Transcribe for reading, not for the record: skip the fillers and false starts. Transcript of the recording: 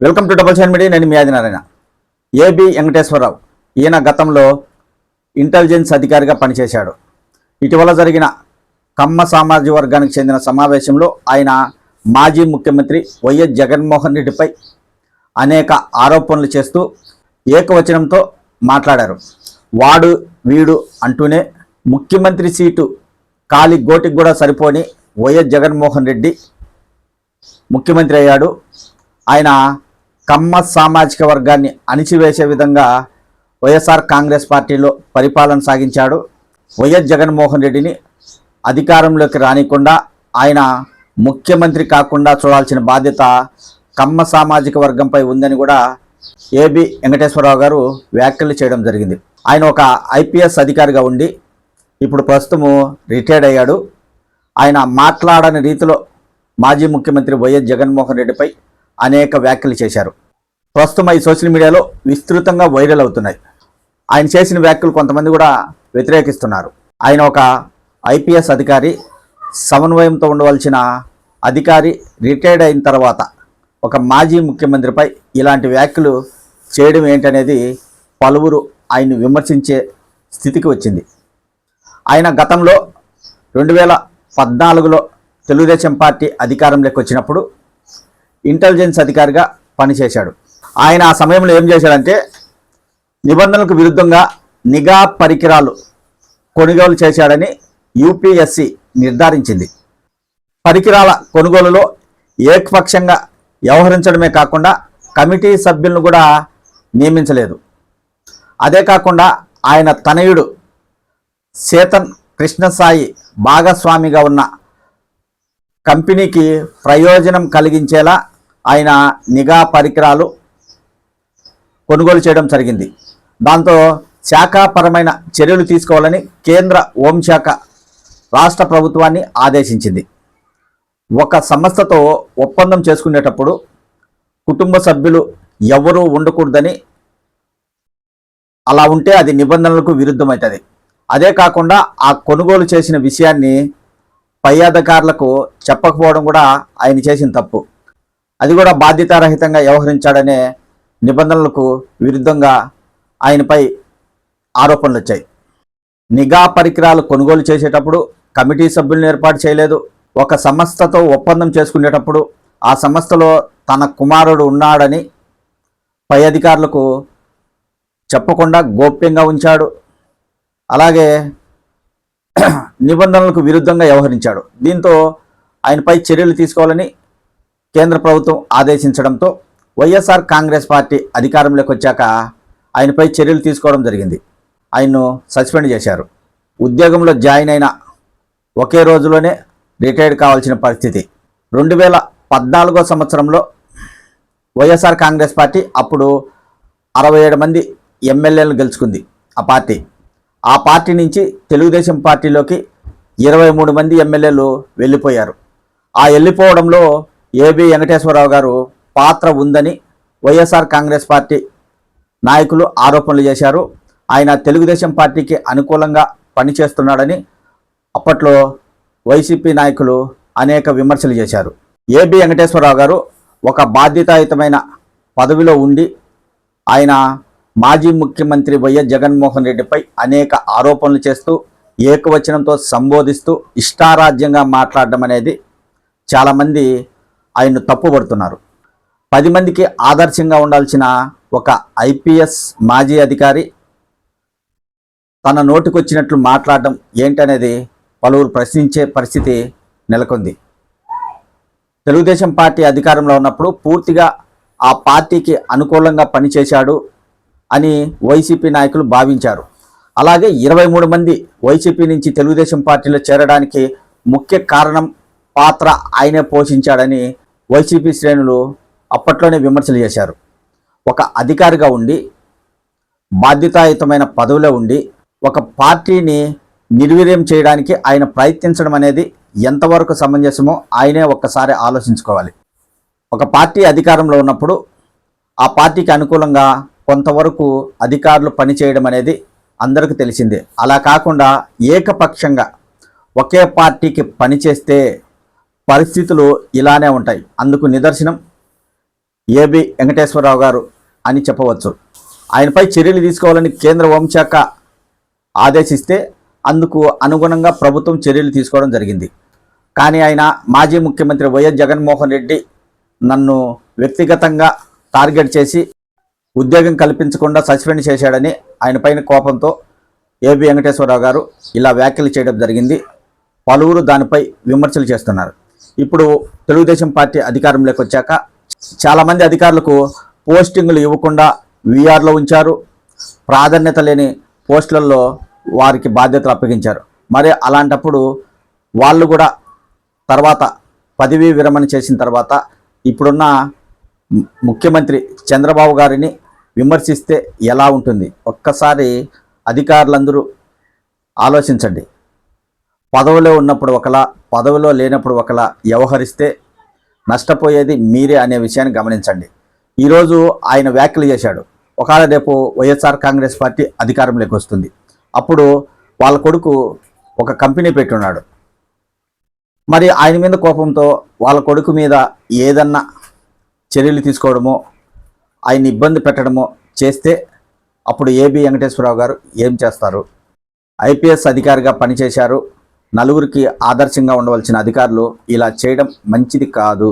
Welcome to double shine media. నేను మీ Adinarayana. AB Venkateswararao ఈయన గతంలో ఇంటెలిజెన్స్ అధికారిగా పనిచేశాడు. ఇటీవల జరిగిన కమ్మ సామాజిక వర్గానికి చెందిన సమావేశంలో ఆయన మాజీ ముఖ్యమంత్రి వైఎస్ జగన్మోహన్ రెడ్డిపై అనేక ఆరోపణలు చేస్తూ ఏకవచనంతో మాట్లాడారు. వాడు వీడు అంటూనే ముఖ్యమంత్రి సీటు ఖాళీ గోటికి కూడా సరిపోని వైఎస్ జగన్మోహన్ రెడ్డి ముఖ్యమంత్రి అయ్యాడు. ఆయన కమ్మ సామాజిక వర్గాన్ని అణిచివేసే విధంగా వైఎస్ఆర్ కాంగ్రెస్ పార్టీలో పరిపాలన సాగించాడు. వైఎస్ జగన్మోహన్ రెడ్డిని అధికారంలోకి రానికుండా ఆయన ముఖ్యమంత్రి కాకుండా చూడాల్సిన బాధ్యత కమ్మ సామాజిక వర్గంపై ఉందని కూడా ఏబి వెంకటేశ్వరరావు గారు వ్యాఖ్యలు చేయడం జరిగింది. ఆయన ఒక ఐపీఎస్ అధికారిగా ఉండి ఇప్పుడు ప్రస్తుతము రిటైర్డ్ అయ్యాడు. ఆయన మాట్లాడని రీతిలో మాజీ ముఖ్యమంత్రి వైఎస్ జగన్మోహన్ రెడ్డిపై అనేక వ్యాఖ్యలు చేశారు. ప్రస్తుతం ఈ సోషల్ మీడియాలో విస్తృతంగా వైరల్ అవుతున్నాయి. ఆయన చేసిన వ్యాఖ్యలు కొంతమంది కూడా వ్యతిరేకిస్తున్నారు. ఆయన ఒక ఐపీఎస్ అధికారి, సమన్వయంతో ఉండవలసిన అధికారి రిటైర్డ్ అయిన తర్వాత ఒక మాజీ ముఖ్యమంత్రిపై ఇలాంటి వ్యాఖ్యలు చేయడం ఏంటనేది పలువురు ఆయన్ని విమర్శించే స్థితికి వచ్చింది. ఆయన గతంలో 2014లో తెలుగుదేశం పార్టీ అధికారంలోకి వచ్చినప్పుడు ఇంటెలిజెన్స్ అధికారిగా పనిచేశాడు. ఆయన ఆ సమయంలో ఏం చేశాడంటే నిబంధనలకు విరుద్ధంగా నిఘా పరికరాలు కొనుగోలు చేశాడని యూపీఎస్సీ నిర్ధారించింది. పరికరాల కొనుగోలులో ఏకపక్షంగా వ్యవహరించడమే కాకుండా కమిటీ సభ్యులను కూడా నియమించలేదు. అదే కాకుండా ఆయన తనయుడు సేతన్ కృష్ణసాయి భాగస్వామిగా ఉన్న కంపెనీకి ప్రయోజనం కలిగించేలా ఆయన నిఘా పరికరాలు కొనుగోలు చేయడం జరిగింది. దాంతో శాఖాపరమైన చర్యలు తీసుకోవాలని కేంద్ర హోంశాఖ రాష్ట్ర ప్రభుత్వాన్ని ఆదేశించింది. ఒక సంస్థతో ఒప్పందం చేసుకునేటప్పుడు కుటుంబ సభ్యులు ఎవరూ ఉండకూడదని, అలా ఉంటే అది నిబంధనలకు విరుద్ధమవుతుంది. అదే కాకుండా ఆ కొనుగోలు చేసిన విషయాన్ని పై అధికారులకు చెప్పకపోవడం కూడా ఆయన చేసిన తప్పు. అది కూడా బాధ్యతారహితంగా వ్యవహరించాడనే నిబంధనలకు విరుద్ధంగా ఆయనపై ఆరోపణలు వచ్చాయి. నిఘా పరికరాలు కొనుగోలు చేసేటప్పుడు కమిటీ సభ్యులను ఏర్పాటు చేయలేదు. ఒక సంస్థతో ఒప్పందం చేసుకునేటప్పుడు ఆ సంస్థలో తన కుమారుడు ఉన్నాడని పై అధికారులకు చెప్పకుండా గోప్యంగా ఉంచాడు. అలాగే నిబంధనలకు విరుద్ధంగా వ్యవహరించాడు. దీంతో ఆయనపై చర్యలు తీసుకోవాలని కేంద్ర ప్రభుత్వం ఆదేశించడంతో వైఎస్ఆర్ కాంగ్రెస్ పార్టీ అధికారంలోకి వచ్చాక ఆయనపై చర్యలు తీసుకోవడం జరిగింది. ఆయన్ను సస్పెండ్ చేశారు. ఉద్యోగంలో జాయిన్ అయిన ఒకే రోజులోనే రిటైర్డ్ కావాల్సిన పరిస్థితి. 2014 సంవత్సరంలో వైఎస్ఆర్ కాంగ్రెస్ పార్టీ అప్పుడు 67 మంది ఎమ్మెల్యేలను గెలుచుకుంది. ఆ పార్టీ నుంచి తెలుగుదేశం పార్టీలోకి 23 మంది ఎమ్మెల్యేలు వెళ్ళిపోయారు. ఆ వెళ్ళిపోవడంలో ఏబి వెంకటేశ్వరరావు గారు పాత్ర ఉందని వైఎస్ఆర్ కాంగ్రెస్ పార్టీ నాయకులు ఆరోపణలు చేశారు. ఆయన తెలుగుదేశం పార్టీకి అనుకూలంగా పనిచేస్తున్నాడని అప్పట్లో వైసీపీ నాయకులు అనేక విమర్శలు చేశారు. ఏబి వెంకటేశ్వరరావు గారు ఒక బాధ్యతాయుతమైన పదవిలో ఉండి ఆయన మాజీ ముఖ్యమంత్రి వైఎస్ జగన్మోహన్ రెడ్డిపై అనేక ఆరోపణలు చేస్తూ ఏకవచనంతో సంబోధిస్తూ ఇష్టారాజ్యంగా మాట్లాడడం అనేది చాలామంది ఆయన్ను తప్పుపడుతున్నారు. 10 మందికి ఆదర్శంగా ఉండాల్సిన ఒక ఐపీఎస్ మాజీ అధికారి తన నోటికొచ్చినట్లు మాట్లాడడం ఏంటనేది పలువురు ప్రశ్నించే పరిస్థితి నెలకొంది. తెలుగుదేశం పార్టీ అధికారంలో ఉన్నప్పుడు పూర్తిగా ఆ పార్టీకి అనుకూలంగా పనిచేశాడు అని వైసీపీ నాయకులు భావించారు. అలాగే 23 మంది వైసీపీ నుంచి తెలుగుదేశం పార్టీలో చేరడానికి ముఖ్య కారణం పాత్ర ఆయనే పోషించాడని వైసీపీ శ్రేణులు అప్పట్లోనే విమర్శలు చేశారు. ఒక అధికారిగా ఉండి బాధ్యతాయుతమైన పదవిలో ఉండి ఒక పార్టీని నిర్వీర్యం చేయడానికి ఆయన ప్రయత్నించడం అనేది ఎంతవరకు సమంజసమో ఆయనే ఒక్కసారి ఆలోచించుకోవాలి. ఒక పార్టీ అధికారంలో ఉన్నప్పుడు ఆ పార్టీకి అనుకూలంగా కొంతవరకు అధికారులు పనిచేయడం అనేది అందరికీ తెలిసిందే. అలా కాకుండా ఏకపక్షంగా ఒకే పార్టీకి పనిచేస్తే పరిస్థితులు ఇలానే ఉంటాయి. అందుకు నిదర్శనం ఏబి వెంకటేశ్వరరావు గారు అని చెప్పవచ్చు. ఆయనపై చర్యలు తీసుకోవాలని కేంద్ర హోంశాఖ ఆదేశిస్తే అందుకు అనుగుణంగా ప్రభుత్వం చర్యలు తీసుకోవడం జరిగింది. కానీ ఆయన మాజీ ముఖ్యమంత్రి వైఎస్ జగన్మోహన్ రెడ్డి నన్ను వ్యక్తిగతంగా టార్గెట్ చేసి ఉద్యోగం కల్పించకుండా సస్పెండ్ చేశాడని ఆయన పైన కోపంతో ఏబి వెంకటేశ్వరరావు గారు ఇలా వ్యాఖ్యలు చేయడం జరిగింది. పలువురు దానిపై విమర్శలు చేస్తున్నారు. ఇప్పుడు తెలుగుదేశం పార్టీ అధికారంలోకి వచ్చాక చాలామంది అధికారులకు పోస్టింగులు ఇవ్వకుండా వీఆర్లో ఉంచారు. ప్రాధాన్యత లేని పోస్టులలో వారికి బాధ్యతలు అప్పగించారు. మరి అలాంటప్పుడు వాళ్ళు కూడా తర్వాత పదవీ విరమణ చేసిన తర్వాత ఇప్పుడున్న ముఖ్యమంత్రి చంద్రబాబు గారిని విమర్శిస్తే ఎలా ఉంటుంది? ఒక్కసారి అధికారులందరూ ఆలోచించండి. పదవిలో ఉన్నప్పుడు ఒకలా, పదవిలో లేనప్పుడు ఒకలా వ్యవహరిస్తే నష్టపోయేది మీరే అనే విషయాన్ని గమనించండి. ఈరోజు ఆయన వ్యాఖ్యలు చేశాడు. ఒకవేళ రేపు వైఎస్ఆర్ కాంగ్రెస్ పార్టీ అధికారంలోకి వస్తుంది, అప్పుడు వాళ్ళ కొడుకు ఒక కంపెనీ పెట్టున్నాడు. మరి ఆయన మీద కోపంతో వాళ్ళ కొడుకు మీద ఏదన్నా చర్యలు తీసుకోవడమో ఆయన ఇబ్బంది పెట్టడమో చేస్తే అప్పుడు ఏబి వెంకటేశ్వరరావు గారు ఏం చేస్తారు? ఐపీఎస్ అధికారిగా పనిచేశారు. నలుగురికి ఆదర్శంగా ఉండవలసిన అధికారులు ఇలా చేయడం మంచిది కాదు.